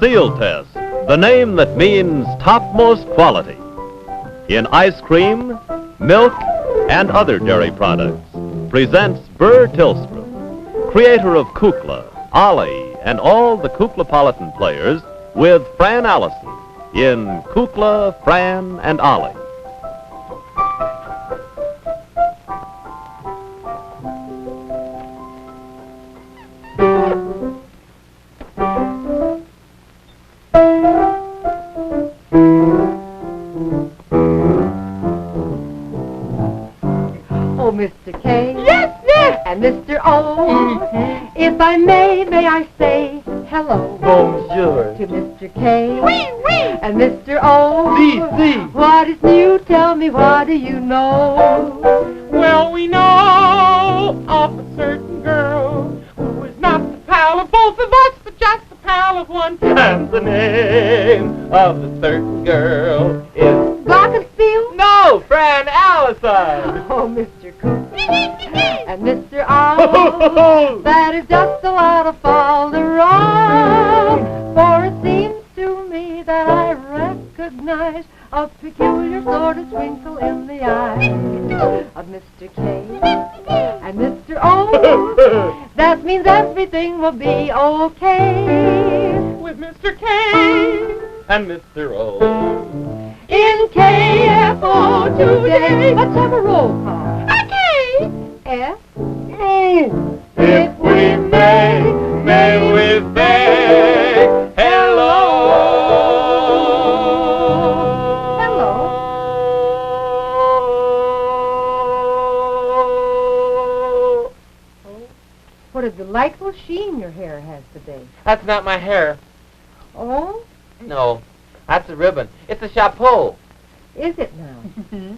Seal Test, the name that means topmost quality. In ice cream, milk, and other dairy products, presents Burr Tillstrom, creator of Kukla, Ollie, and all the Kuklapolitan players, with Fran Allison in Kukla, Fran and Ollie. Oh, Mr. K. Yes, yes. And Mr. O. If I may I say hello. Bonjour. To Mr. K. Oui, oui. And Mr. O. Si, si. What is new? Tell me, what do you know? Well, we know of a certain girl who is not the pal of both of us, but just the pal of one. And the name of the certain girl is... Glockenspiel? No, Fran Allison. Oh, Mr. Coop. And Mr. O. That is just a lot of falderon. For it seems to me that I recognize a peculiar sort of twinkle in the eye of Mr. K and Mr. O. That means everything will be okay With Mr. K and Mr. O. in KFO today. Let's have a roll call. Okay. F. If we may we beg hello. Hello. What a delightful sheen your hair has today. That's not my hair. Oh, No, that's a ribbon. It's a chapeau. is it now?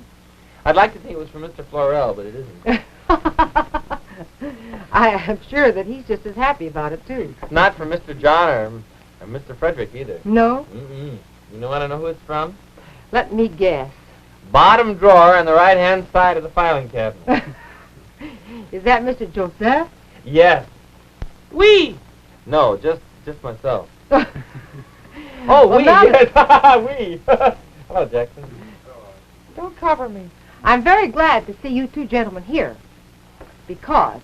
I'd like to think it was from Mr. Florell, but it isn't. I am sure that he's just as happy about it, too. Not from Mr. John or Mr. Frederick either. No? Mm-mm. You know what I know who it's from? Let me guess. Bottom drawer on the right-hand side of the filing cabinet. Is that Mr. Joseph? Yes. We. No, just myself. Oh, Well, we. now Yes. We. Hello, Jackson. Don't cover me. I'm very glad to see you two gentlemen here because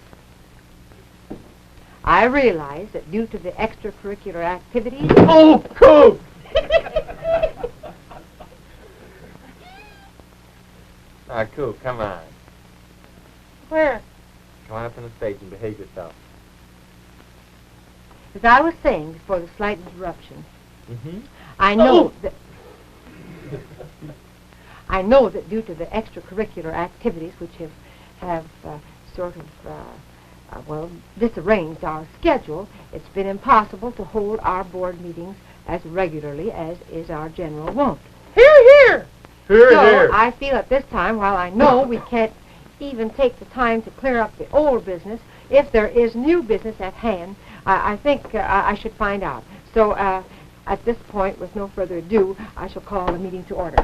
I realize that due to the extracurricular activities... Oh, cool. Cool, come on. Where? Come on up on the stage and behave yourself. As I was saying before the slight interruption, Mm-hmm. I know that due to the extracurricular activities which have sort of disarranged our schedule, it's been impossible to hold our board meetings as regularly as is our general wont. Hear, hear. Hear, So hear. I feel at this time, while I know we can't even take the time to clear up the old business, if there is new business at hand, I think I should find out. So at this point, with no further ado, I shall call the meeting to order.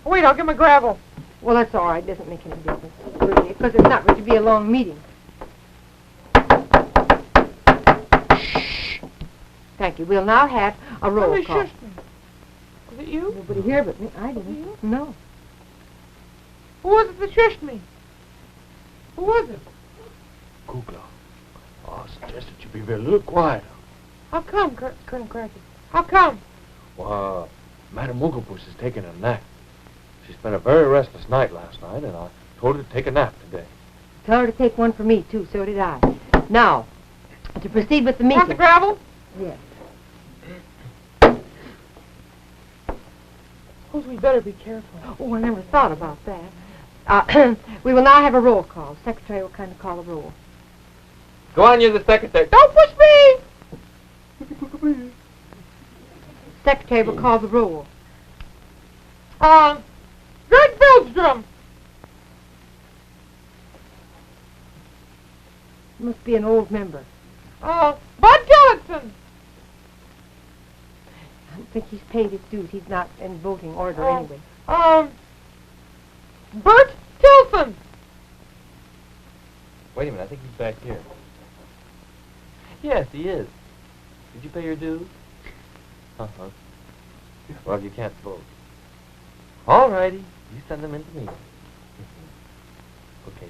Wait, I'll get my gravel. Well, that's all right. It doesn't make any difference, really, because it's not going to be a long meeting. Shh. Thank you. We'll now have a roll call. Was it you? Nobody here but me. I didn't. You? No. Who was it that shushed me? Who was it? Kukla, I suggest that you be a little quieter. How come, Colonel Cracker? How come? Well, Madam Ooglepuss is taking a nap. She spent a very restless night last night, and I told her to take a nap today. Tell her to take one for me, too. So did I. Now, to proceed with the meeting. Want the gravel? Yes. Suppose we better be careful. Oh, I never thought about that. We will now have a roll call. Secretary will kind of call a roll. Go on, you're the secretary. Don't push me! Secretary will call the roll. Greg Bildstrom. Must be an old member. Bud Tillotson. I don't think he's paid his dues. He's not in voting order anyway. Bert Tilson. Wait a minute, I think he's back here. Yes, he is. Did you pay your dues? Uh-huh. Well, you can't vote. All righty. You send them in to me. Okay.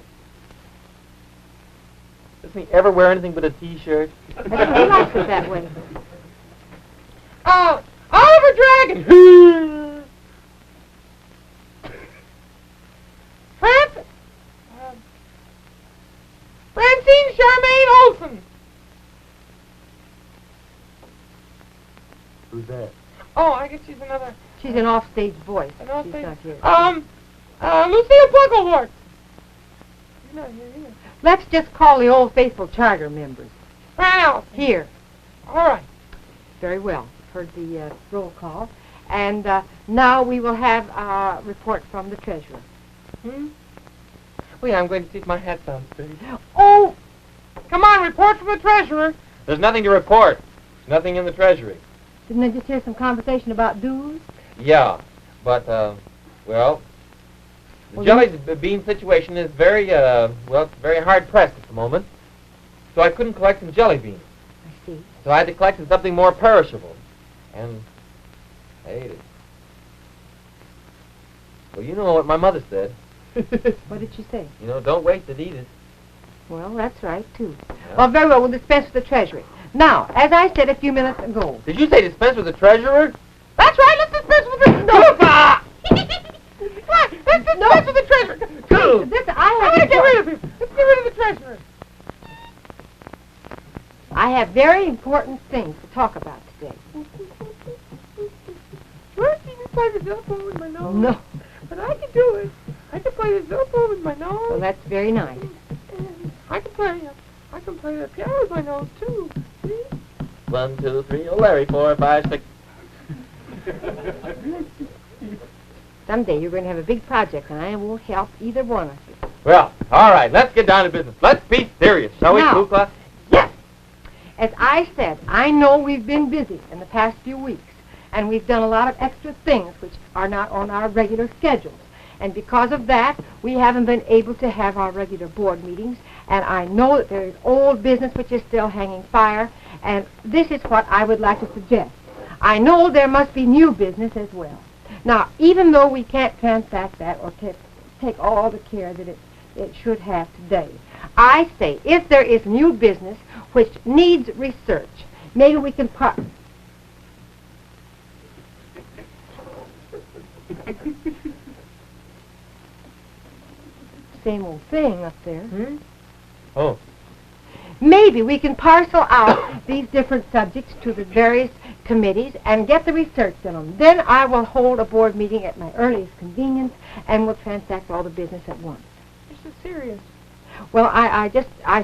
Doesn't he ever wear anything but a T-shirt? He likes it that way. Oliver Dragon. Francine Charmaine Olsen. Who's that? Oh, I guess she's another. She's an offstage voice. An offstage. She's not here. Lucille Bucklewart. You're not here either. Let's just call the Old Faithful Charter members. Fran and Ollie. Here. All right. Very well. Heard the roll call. And now we will have a report from the treasurer. Oh, yeah, I'm going to see if my hat sounds straight. Oh! Come on, report from the treasurer. There's nothing to report. There's nothing in the treasury. Didn't I just hear some conversation about dues? Yeah, but, well, the jelly bean situation is very, it's very hard-pressed at the moment. So I couldn't collect some jelly beans. I see. So I had to collect something more perishable. And I ate it. Well, you know what my mother said. What did she say? You know, don't waste it, eat it. Well, that's right, too. Yeah. Well, very well. We'll dispense with the treasury. Now, as I said a few minutes ago... Did you say dispense with the treasurer? That's right, let's dispense with the... No! Come on, let's dispense with the treasurer. This, I I'm going to get rid of him. Let's get rid of the treasurer. I have very important things to talk about today. First, you can play the xylophone with my nose. No. But I can do it. I can play the xylophone with my nose. Well, that's very nice. I can play the piano with my nose, too. See? 1, 2, 3, oh Larry, 4, 5, 6. Someday you're going to have a big project, and I won't help either one of you. Well, all right, let's get down to business. Let's be serious, shall we, Now. Kukla? Yes. As I said, I know we've been busy in the past few weeks, and we've done a lot of extra things which are not on our regular schedules. And because of that, we haven't been able to have our regular board meetings, and I know that there is old business which is still hanging fire, and this is what I would like to suggest. I know there must be new business as well. Now, even though we can't transact that or take all the care that it should have today, I say if there is new business which needs research, maybe we can same old thing up there. Oh. Maybe we can parcel out these different subjects to the various committees and get the research done on them. Then I will hold a board meeting at my earliest convenience and we'll transact all the business at once. This is serious. Well, I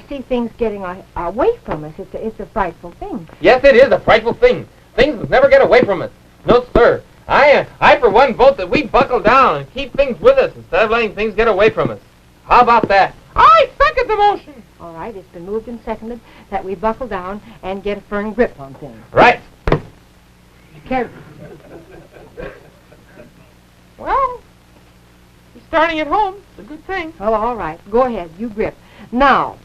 see things getting away from us. It's a frightful thing. Yes, it is a frightful thing. Things must never get away from us. No, sir. I for one, vote that we buckle down and keep things with us instead of letting things get away from us. How about that? I second the motion. All right, it's been moved and seconded that we buckle down and get a firm grip on things. Right. Well, you're starting at home. It's a good thing. Oh, all right. Go ahead. You grip. Now,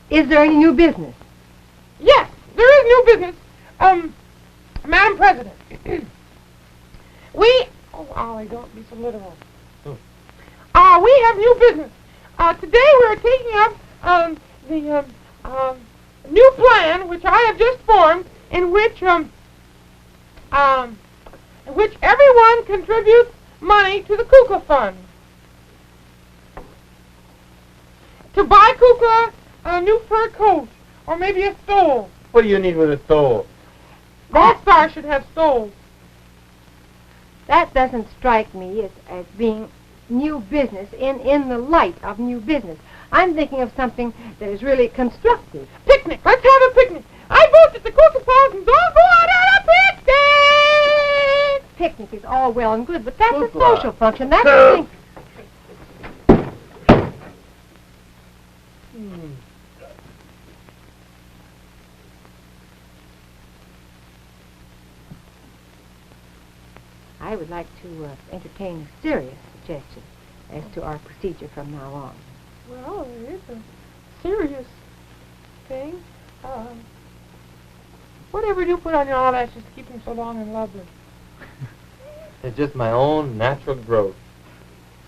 is there any new business? Yes, there is new business. Madam President, oh, Ollie, don't be so literal. We have new business. Today we're taking up the new plan, which I have just formed, in which everyone contributes money to the Kukla Fund. To buy Kukla a new fur coat, or maybe a stole. What do you need with a stole? Gold Star should have stoles. That doesn't strike me as being new business in the light of new business. I'm thinking of something that is really constructive. Picnic. Let's have a picnic. I vote that the Cookapossums all go out on a picnic. Picnic is all well and good, but that's a Kukla. social function. That's the thing. I would like to entertain a serious suggestion as to our procedure from now on. Well, it is a serious thing. Whatever you put on your eyelashes to keep them so long and lovely? It's just my own natural growth.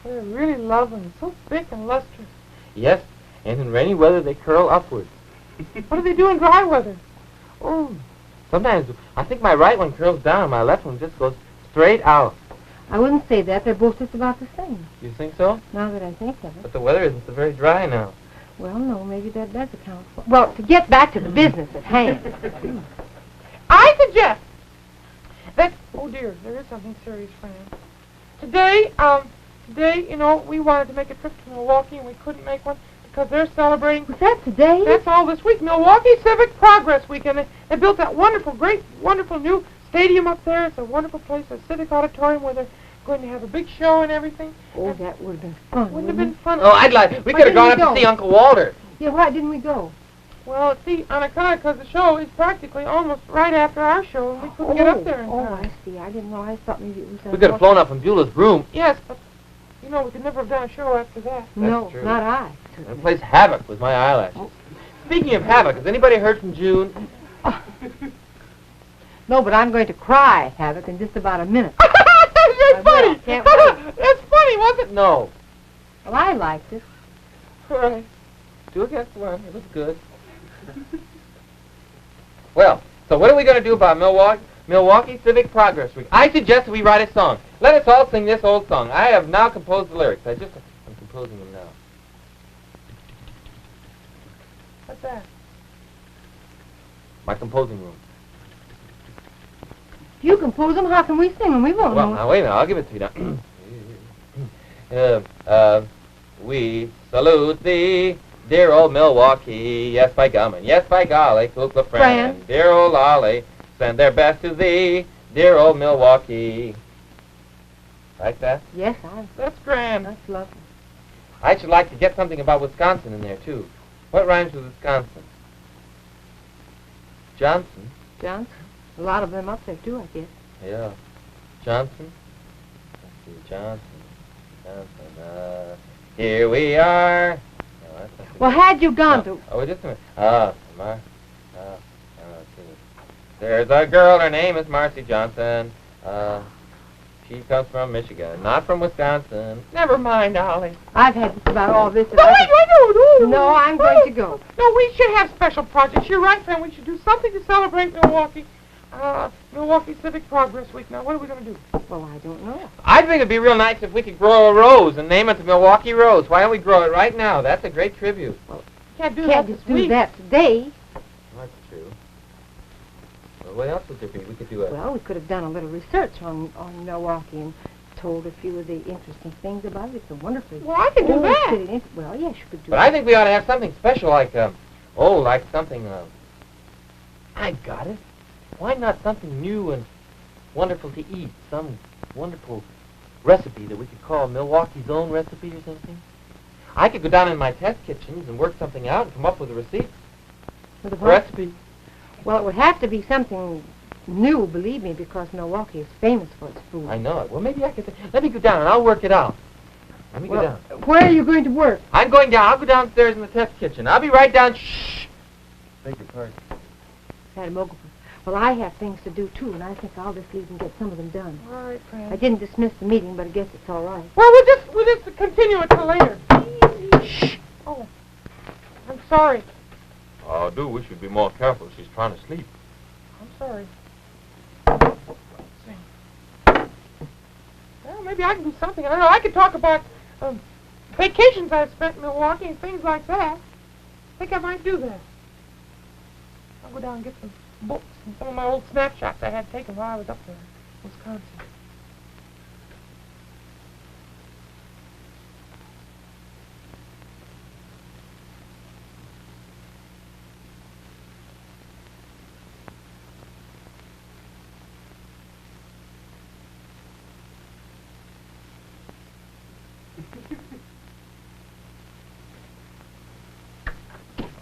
Well, they're really lovely and so thick and lustrous. Yes, and in rainy weather they curl upwards. What do they do in dry weather? Oh, sometimes I think my right one curls down and my left one just goes straight out. I wouldn't say that. They're both just about the same, You think so? now that I think of it. But the weather isn't so very dry now. Well, no, maybe that does account for... Well, to get back to the business at hand. I suggest that... Oh, dear, there is something serious, Fran. Today, you know, we wanted to make a trip to Milwaukee, and we couldn't make one because they're celebrating... Was that today? That's all this week. Milwaukee Civic Progress Weekend. They built that wonderful, great, wonderful new stadium up there. It's a wonderful place, a civic auditorium where they're going to have a big show and everything. Oh, that would have been fun, Wouldn't have been fun. Oh, I'd like... We Why could have gone didn't up we to go? see Uncle Walter. Yeah, why didn't we go? Well, see, on account because the show is practically almost right after our show, and we couldn't get up there in Oh, time. I see. I didn't know. I thought maybe it was... We could have flown up from Beulah's room. Yes, but, you know, we could never have done a show after that. No, true. not I. And plays havoc with my eyelashes. Speaking of havoc, has anybody heard from June? No, but I'm going to cry, Havoc, in just about a minute. That's funny. Can't wait. That's funny, wasn't it? No. Well, I liked it. All right. 2 against 1. It was good. Well, so what are we going to do about Milwaukee Civic Progress Week? I suggest we write a song. Let us all sing this old song. I have now composed the lyrics. I'm composing them now. What's that? My composing room. If you compose them, how can we sing them? We won't Well, know. now wait a minute. I'll give it to you now. We salute thee, dear old Milwaukee. Yes, by gum and yes, by golly, Kukla, Fran, and dear old Ollie send their best to thee, dear old Milwaukee. Like that? Yes, That's grand. that's lovely. I should like to get something about Wisconsin in there, too. What rhymes with Wisconsin? Johnson. Johnson. A lot of them up there, too, I guess. Yeah. Johnson. Let's see. Johnson. Here we are. No, that's not Well, had you gone no. to... Oh, wait just a minute. Let's see. There's a girl, her name is Marcy Johnson. She comes from Michigan, not from Wisconsin. Never mind, Ollie. I've had just about all this. No, wait. No, I'm going to go. No, we should have special projects. You're right, Fran. We should do something to celebrate Milwaukee Civic Progress Week. Now, what are we going to do? Well, I don't know. I think it'd be real nice if we could grow a rose and name it the Milwaukee Rose. Why don't we grow it right now? That's a great tribute. Can't do Can't that just this do week. that today. That's true. Well, what else would there be? We could do a... Well, we could have done a little research on Milwaukee and told a few of the interesting things about it. It's a wonderfully... Well, I can do old that. city. Well, yes, you could do But that. I think we ought to have something special like, like something, I got it. Why not something new and wonderful to eat? Some wonderful recipe that we could call Milwaukee's own recipe or something? I could go down in my test kitchens and work something out and come up with a receipt. With a A what? recipe. Well, it would have to be something new, believe me, because Milwaukee is famous for its food. I know it. Well, maybe I could... Let me go down and I'll work it out. Let me go Well, down. where are you going to work? I'm going down. I'll go downstairs in the test kitchen. I'll be right down. Shh. Beg your pardon. At Ooglepuss. Well, I have things to do, too, and I think I'll just leave and get some of them done. All right, Fran. I didn't dismiss the meeting, but I guess it's all right. Well, we'll just continue it till later. Shh. Oh, I'm sorry. Oh, we should be more careful. She's trying to sleep. I'm sorry. Let's see. Well, maybe I can do something. I don't know. I could talk about vacations I've spent in Milwaukee and things like that. I think I might do that. I'll go down and get some books and some of my old snapshots I had taken while I was up there in Wisconsin.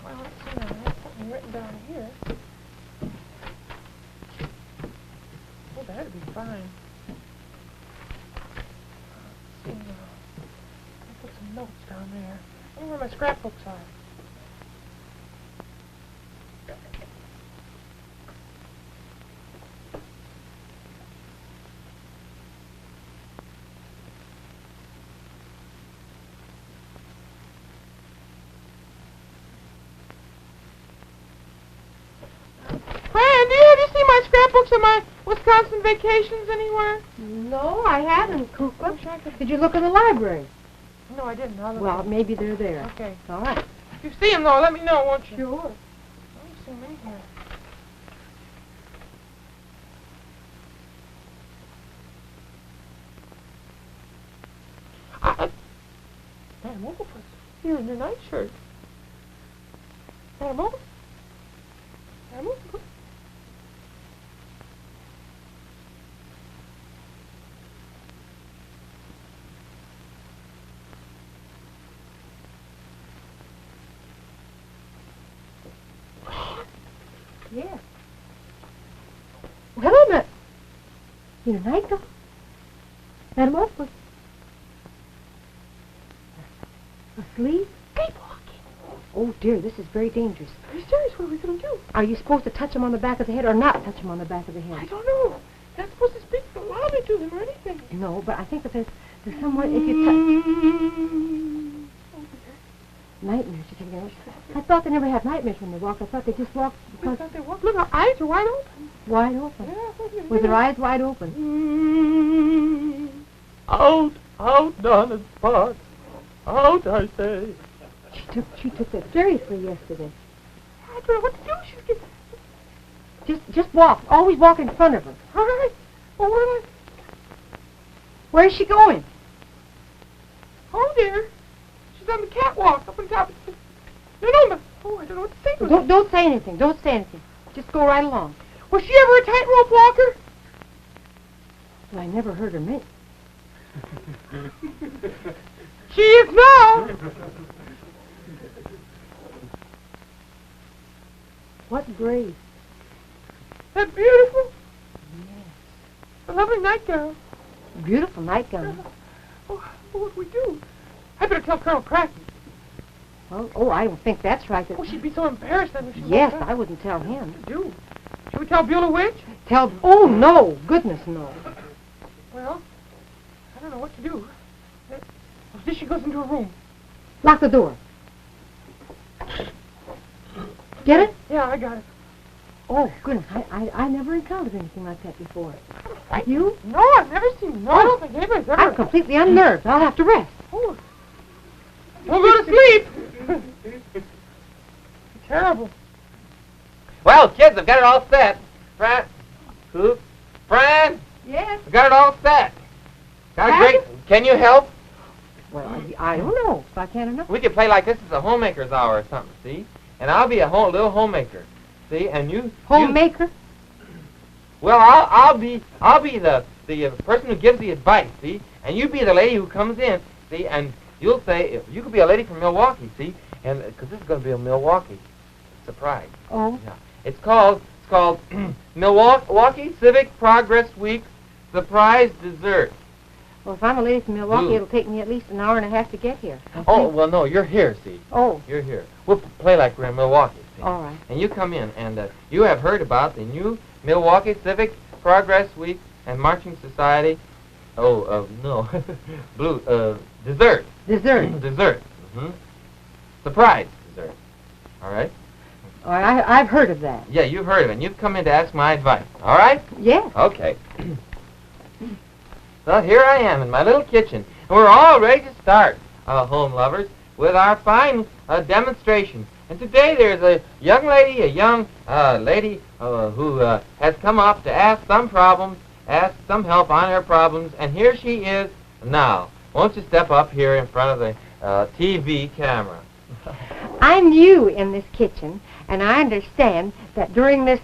Well, let's see now. I have something written down here. Oh, that'd be fine. Let's see now. I'll put some notes down there. I wonder where my scrapbooks are. my scrapbooks of my Wisconsin vacations anywhere? No, I haven't, Kukla. Did you look in the library? No, I didn't. Well, maybe they're there. Okay. All right. If you see them, though, let me know, won't you? Sure. I don't see them in here. Madam Ooglepuss, here in your nightshirt. Madam Ooglepuss. Madam Ooglepuss. Yes. Well, hello, in a nightgown. Madam Ooglepuss. Asleep? Sleepwalking. Oh, dear, this is very dangerous. Are you serious? What are we going to do? Are you supposed to touch him on the back of the head or not touch him on the back of the head? I don't know. Not supposed to speak so loudly to them or anything. No, but I think that there's some way if you touch... Nightmares, you think? I thought they never had nightmares when they walked. I thought they just walked I because... thought they walked. Look, our eyes are wide open. Wide open. Yeah, I thought they With their eyes wide open. Out, down in spots. Out, I say. She took that seriously yesterday. I don't know what to do. She's getting... Just walk. Always walk in front of her. All right. Well, where am Where's she going? I? Oh, dear. She's on the catwalk up on top of the... No. Oh, I don't know what to say to her. Don't say anything. Don't say anything. Just go right along. Was she ever a tightrope walker? Well, I never heard her mention. She is now. What grace. That beautiful. Yes. A lovely nightgown. Beautiful nightgown. Oh, what do we do? I better tell Colonel Cracky. Well, I don't think that's right. Oh, she'd be so embarrassed then if she Yes, woke up. I wouldn't tell him. Do. Should we tell Beulah Witch? Oh, no. Goodness, no. Well, I don't know what to do. This she goes into her room. Lock the door. Get it? Yeah, I got it. Oh, goodness. I never encountered anything like that before. You? No, I've never seen. No, I don't think anybody's ever. I'm completely unnerved. I'll have to rest. Oh. Don't go to sleep. Terrible. Well, kids, I've got it all set. Fran, Yes? I've got it all set. Got a great... Can you help? Well, I don't know if I can or not. We could play like this is a homemaker's hour or something, see? And I'll be a little homemaker, see? And you... Homemaker? Well, I'll be the person who gives the advice, see? And you be the lady who comes in, see? And you'll say, you could be a lady from Milwaukee, see? And, because this is going to be a Milwaukee surprise. Oh. Yeah. It's called Milwaukee Civic Progress Week Surprise Dessert. Well, if I'm a lady from Milwaukee, Ooh. it'll take me at least an hour and a half to get here. Oh, well, no, you're here, see? Oh. You're here. We'll play like we're in Milwaukee, see? All right. And you come in, and you have heard about the new Milwaukee Civic Progress Week and Marching Society. No. Dessert. Dessert. Dessert. Mm-hmm. Surprise dessert. All right? All right, I've heard of that. Yeah, you've heard of it, and you've come in to ask my advice. All right? Yes. Okay. So here I am in my little kitchen, and we're all ready to start, home lovers, with our fine demonstration. And today there's a young lady who has come up to ask some help on her problems, and here she is now. Won't you step up here in front of the TV camera? I'm new in this kitchen, and I understand that during this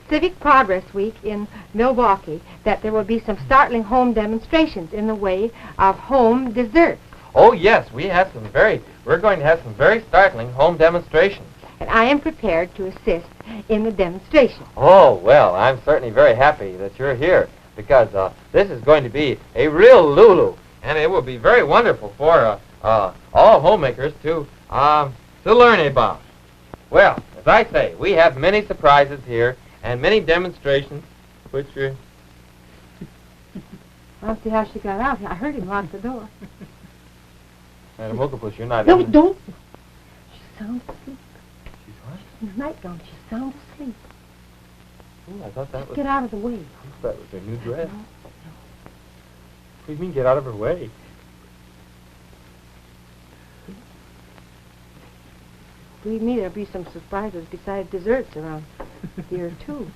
Civic Progress Week in Milwaukee that there will be some startling home demonstrations in the way of home desserts. Oh, yes, we're going to have some very startling home demonstrations. And I am prepared to assist in the demonstration. Oh, well, I'm certainly very happy that you're here because this is going to be a real Lulu, and it will be very wonderful for all homemakers to learn about. Well, as I say, we have many surprises here and many demonstrations, which are... I don't see how she got out. I heard him lock the door. Madam Ooglepuss, you're not No, in. don't. She's sound asleep. She's what? In the nightgown, she's sound asleep. Ooh, I thought that was... Get out of the way. That was her new dress. What do you mean, get out of her way? Believe me, there'll be some surprises besides desserts around here, too.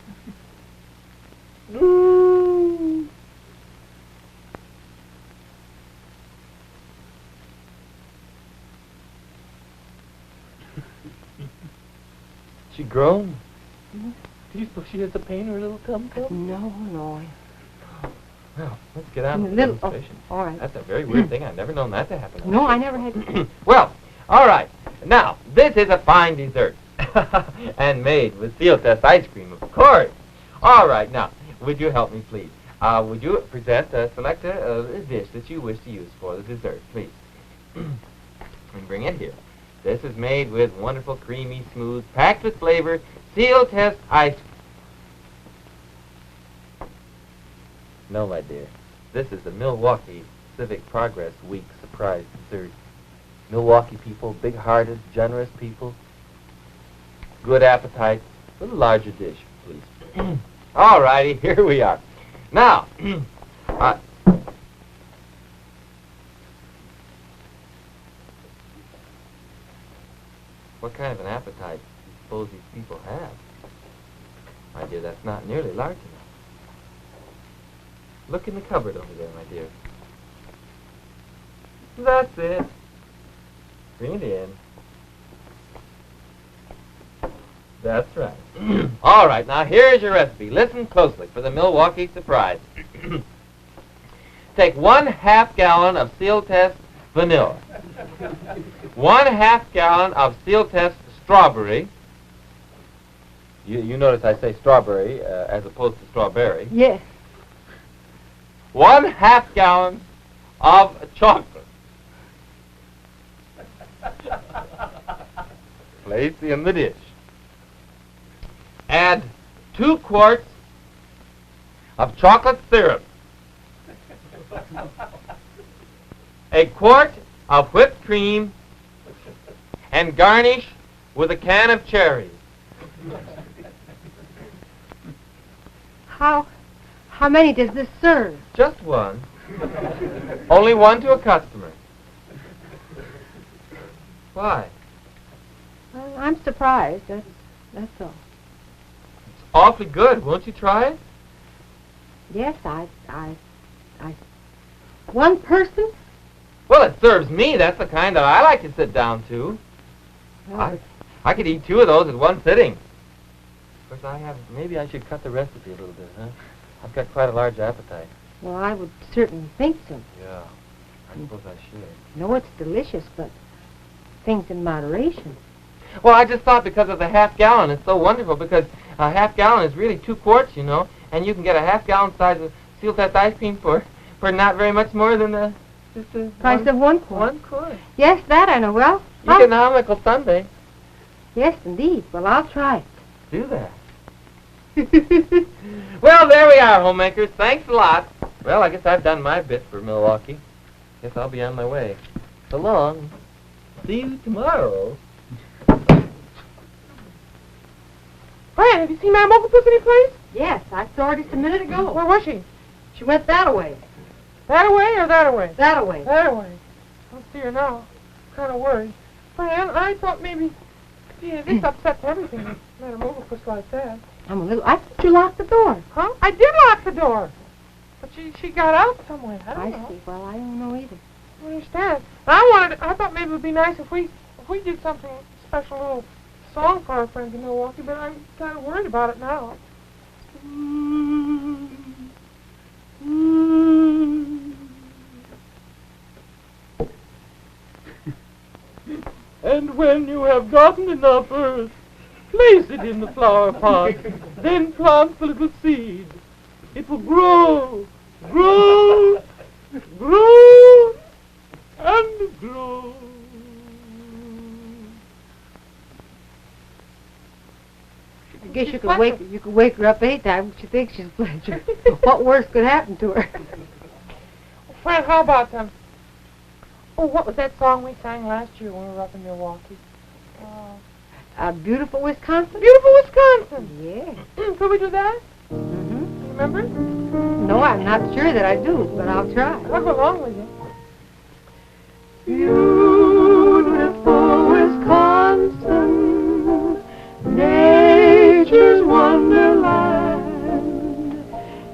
She grown? Mm-hmm. Do you suppose she has a pain or a little tum-tum? No. Well, let's get on with the little, demonstration. Oh, all right. That's a very weird thing. I've never known that to happen. No, I never had. Well, all right. Now, this is a fine dessert. And made with seal test ice cream, of course. All right, now, would you help me, please? Would you select a dish that you wish to use for the dessert, please? And bring it here. This is made with wonderful, creamy, smooth, packed with flavor, seal test ice cream. No, my dear. This is the Milwaukee Civic Progress Week surprise dessert. Milwaukee people, big-hearted, generous people. Good appetite. A little larger dish, please. All righty, here we are. Now, what kind of an appetite do you suppose these people have? My dear, that's not nearly large enough. Look in the cupboard over there, my dear. That's it. Bring it in. That's right. All right, now here's your recipe. Listen closely for the Milwaukee surprise. Take 1/2 gallon of seal test vanilla. 1/2 gallon of seal test strawberry. You notice I say strawberry as opposed to strawberry. Yes. 1/2 gallon of chocolate. Place in the dish. Add 2 quarts of chocolate syrup. 1 quart of whipped cream, and garnish with a can of cherries. How many does this serve? Just one. Only one to a customer. Why? Well, I'm surprised. That's all. It's awfully good. Won't you try it? Yes, I. One person? Well, it serves me. That's the kind that I like to sit down to. Well, I could eat 2 of those at one sitting. Of course, maybe I should cut the recipe a little bit, huh? I've got quite a large appetite. well, I would certainly think so. Yeah, I suppose I should. No, it's delicious, but things in moderation. Well, I just thought because of the 1/2 gallon, it's so wonderful because a 1/2 gallon is really 2 quarts, you know, and you can get a 1/2 gallon size of seal test ice cream for not very much more than just a Price of 1 quart. 1 quart. Yes, that I know. Well, Economical Sunday. yes, indeed. Well, I'll try it. Do that. Well, there we are, homemakers. Thanks a lot. Well, I guess I've done my bit for Milwaukee. Guess I'll be on my way. So long. See you tomorrow. Fran, have you seen Ma'am Ooglepuss any place? Yes, I saw her just a minute ago. Where was she? She went that way. That away or that away? That away. That away. I don't see her now. Kind of worried. Fran, I thought maybe... Gee, this upsets everything. Madam Ooglepuss like that. I'm a little... I thought you locked the door. Huh? I did lock the door. But she got out somewhere. I don't know. see. Well, I don't know either. I don't understand. I thought maybe it would be nice if we did something special, a little song for our friends in Milwaukee, but I'm kind of worried about it now. And when you have gotten enough earth, place it in the flower pot, then plant the little seed. It will grow, grow, grow, and grow. I guess you could wake her up anytime she thinks she's pleasure. What worse could happen to her? Fran, how about them? Oh, what was that song we sang last year when we were up in Milwaukee? Beautiful Wisconsin? Beautiful Wisconsin. Yeah. Could we do that? Mm-hmm. Remember? No, I'm not sure that I do, but I'll try. I'll go along with you. Beautiful Wisconsin, nature's wonderland.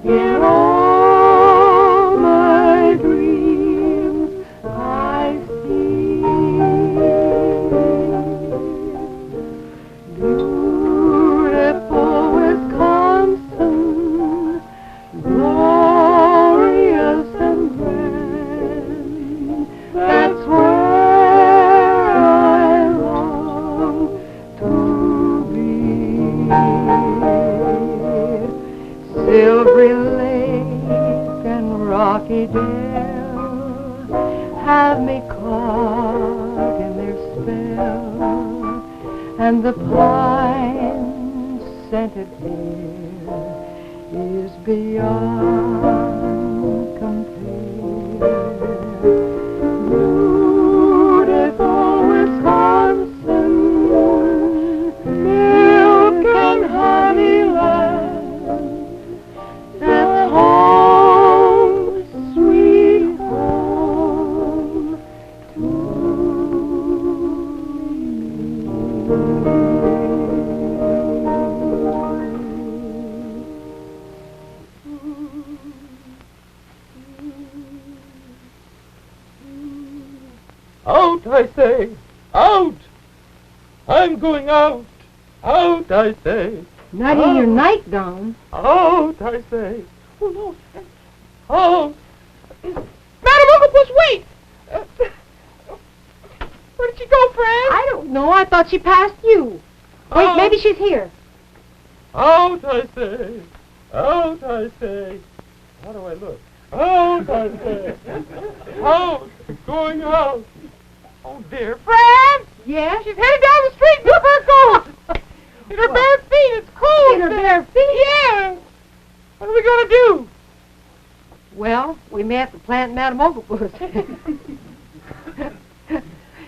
In all my dreams I see beautiful Wisconsin, glorious and grand. That's where I long to be. Silvery lake and rocky dale have me caught in their spell, and the pine-scented air is beyond compare. Beautiful Wisconsin, milk and honey land. That's home, sweet home to Out, I say! Out! I'm going out! Out, I say! Not in your nightgown. Out, I say! Oh, no! Out! Madam Ooglepuss, wait! Where did she go, Fran? I don't know. I thought she passed you. Wait, Oh. maybe she's here. Out, I say! Out, I say! How do I look? Out, I say! Out! Going out! Oh, dear. Fran! Yeah? She's headed down the street in her bare coat! In her bare feet. It's cold. In her bare feet? Yeah. What are we going to do? Well, we may have to plant Madam Ooglepuss.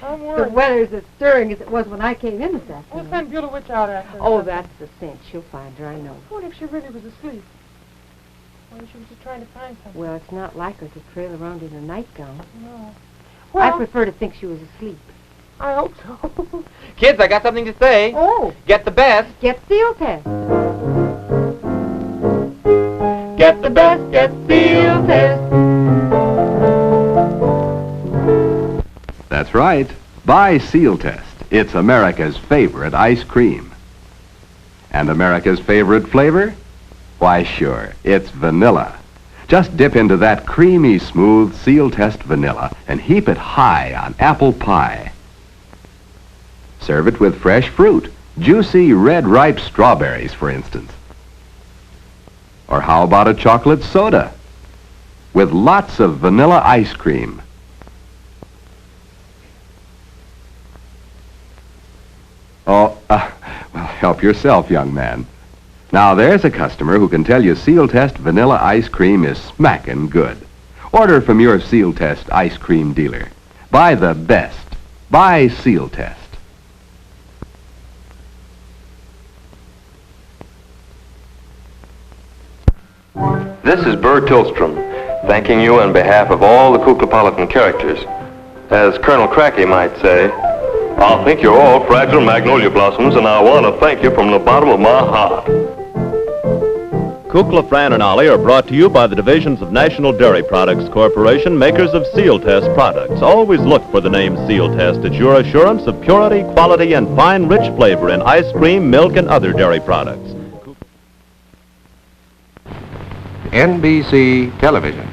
I'm The worried. weather's as stirring as it was when I came in this We'll afternoon. send Beulah Witch out after her. Oh, that's the cinch. She'll find her, I know. What if she really was asleep? Or if she was just trying to find something? Well, it's not like her to trail around in a nightgown. No. I Well, prefer to think she was asleep. I hope so. Kids, I got something to say. Oh, Get the best. get seal test. Get the best, get seal test. That's right. Buy Seal Test. It's America's favorite ice cream. And America's favorite flavor? Why, sure, it's vanilla. Just dip into that creamy, smooth Seal Test vanilla and heap it high on apple pie. Serve it with fresh fruit, juicy red ripe strawberries, for instance. Or how about a chocolate soda with lots of vanilla ice cream? Oh, well, help yourself, young man. Now, there's a customer who can tell you Seal Test vanilla ice cream is smackin' good. Order from your Seal Test ice cream dealer. Buy the best. Buy Seal Test. This is Burr Tillstrom, thanking you on behalf of all the Kukla characters. As Colonel Cracky might say, I think you're all fragile magnolia blossoms, and I want to thank you from the bottom of my heart. Kukla, Fran and Ollie are brought to you by the divisions of National Dairy Products Corporation, makers of Seal Test products. Always look for the name Seal Test. It's your assurance of purity, quality, and fine, rich flavor in ice cream, milk, and other dairy products. NBC Television.